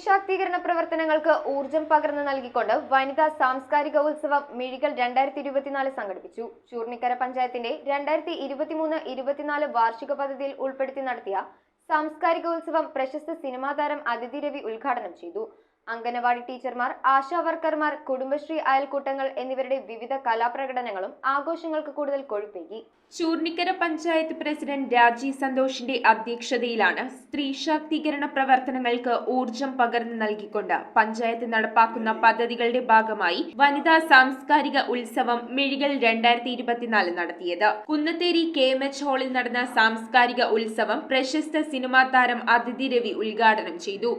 ശാക്തീകരണ പ്രവർത്തനങ്ങൾക്ക് ഊർജം പകർന്നു നൽകിക്കൊണ്ട് വനിതാ സാംസ്കാരിക ഉത്സവം മിഴികൾ 2024 സംഘടിപ്പിച്ചു. ചൂർണിക്കര പഞ്ചായത്തിന്റെ 2023-24 വാർഷിക പദ്ധതിയിൽ ഉൾപ്പെടുത്തി നടത്തിയ സാംസ്കാരിക ഉത്സവം പ്രശസ്ത സിനിമാ താരം അതിഥി രവി ഉദ്ഘാടനം ചെയ്തു. അംഗനവാടി ടീച്ചർമാർ, ആശാ വർക്കർമാർ, കുടുംബശ്രീ അയൽക്കൂട്ടങ്ങൾ എന്നിവരുടെ വിവിധ കലാപ്രകടനങ്ങളും ആഘോഷങ്ങൾക്ക് കൂടുതൽ കൊഴുപ്പേകി. ചൂർണിക്കര പഞ്ചായത്ത് പ്രസിഡന്റ് രാജി സന്തോഷിന്റെ അധ്യക്ഷതയിലാണ് സ്ത്രീ ശാക്തീകരണ പ്രവർത്തനങ്ങൾക്ക് ഊർജം പകർന്നു നൽകിക്കൊണ്ട് പഞ്ചായത്ത് നടപ്പാക്കുന്ന പദ്ധതികളുടെ ഭാഗമായി വനിതാ സാംസ്കാരിക ഉത്സവം മിഴികൾ 2024 നടത്തിയത്. കുന്നത്തേരി KMH ഹാളിൽ നടന്ന സാംസ്കാരിക ഉത്സവം പ്രശസ്ത സിനിമാ താരം അതിഥി രവി ഉദ്ഘാടനം ചെയ്തു.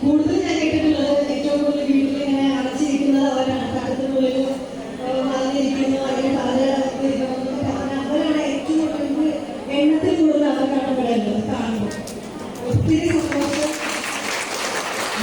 കൂടുതൽ ഞാൻ കേട്ടിട്ടുള്ളത് ഏറ്റവും കൂടുതൽ വീട്ടിൽ ഇങ്ങനെ അടച്ചിരിക്കുന്നത് അവരാണ്. കടത്തിനുള്ളിൽ മറിഞ്ഞിരിക്കുന്നു, അല്ലെങ്കിൽ അവരാണ് ഏറ്റവും കൂടുതൽ എണ്ണത്തിൽ കൂടുതൽ അവർക്കാണ് ഇവിടെ ഉള്ളത് കാണുന്നത്. ഒത്തിരി സന്തോഷം,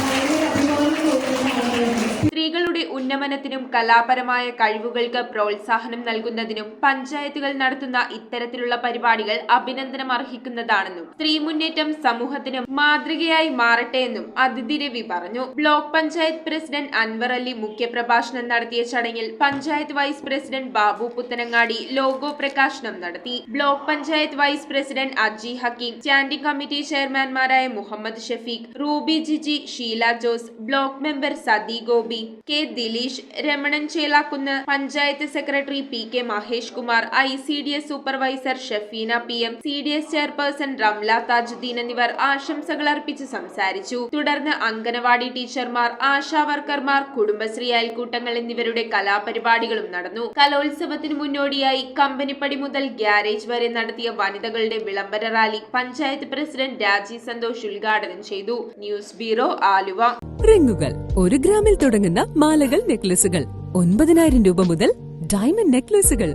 ഭയങ്കര അഭിമാനം തോന്നുന്ന ആളുകളാണ്. സ്ത്രീകളുടെ ഉന്നമനത്തിനും കലാപരമായ കഴിവുകൾക്ക് പ്രോത്സാഹനം നൽകുന്നതിനും പഞ്ചായത്തുകൾ നടത്തുന്ന ഇത്തരത്തിലുള്ള പരിപാടികൾ അഭിനന്ദനം അർഹിക്കുന്നതാണെന്നും സ്ത്രീ മുന്നേറ്റം സമൂഹത്തിന് മാതൃകയായി മാറട്ടെ എന്നും അതിഥി രവി പറഞ്ഞു. ബ്ലോക്ക് പഞ്ചായത്ത് പ്രസിഡന്റ് അൻവർ അലി മുഖ്യപ്രഭാഷണം നടത്തിയ ചടങ്ങിൽ panchayat vice president Babu Puthanangadi logo പ്രകാശനം നടത്തി. Block panchayat vice president Aji Hakkim, standing committee ചെയർമാൻമാരായ Muhammad Shafeeq, Ruby Jiji, Sheela Jose, block member Sathi Gopi, K Dileesh, Ramanan Chelakkunnu, panchayat secretary PK Mahesh Kumar, ICDS supervisor Shafeena PM, CDS chairperson Ramla Thajudheen എന്നിവർ ആശംസകൾ അർപ്പിച്ച് സംസാരിച്ചു. തുടർന്ന് അംഗനവാടി ടീച്ചർമാർ, ആശാ വർക്കർമാർ, കുടുംബശ്രീ അയൽക്കൂട്ടങ്ങൾ എന്നിവരുടെ കലാപരിപാടികളും നടന്നു. കലോത്സവത്തിന് മുന്നോടിയായി കമ്പനിപ്പടി മുതൽ ഗ്യാരേജ് വരെ നടത്തിയ വനിതകളുടെ വിളംബര റാലി പഞ്ചായത്ത് പ്രസിഡന്റ് രാജി സന്തോഷ് ഉദ്ഘാടനം ചെയ്തു. News bureau, Aluva. റിങ്ങുകൾ 1 ഗ്രാമിൽ തുടങ്ങുന്ന മാലകൾ, നെക്ലസുകൾ 9,000 രൂപ മുതൽ ഡയമണ്ട് നെക്ലസുകൾ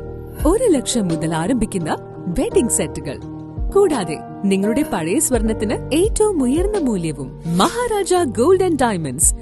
1 ലക്ഷം മുതൽ ആരംഭിക്കുന്ന വെഡിംഗ് സെറ്റുകൾ. കൂടാതെ നിങ്ങളുടെ പഴയ സ്വർണത്തിന് ഏറ്റവും ഉയർന്ന മൂല്യവും മഹാരാജ ഗോൾഡ് ആൻഡ് ഡയമണ്ട്സ്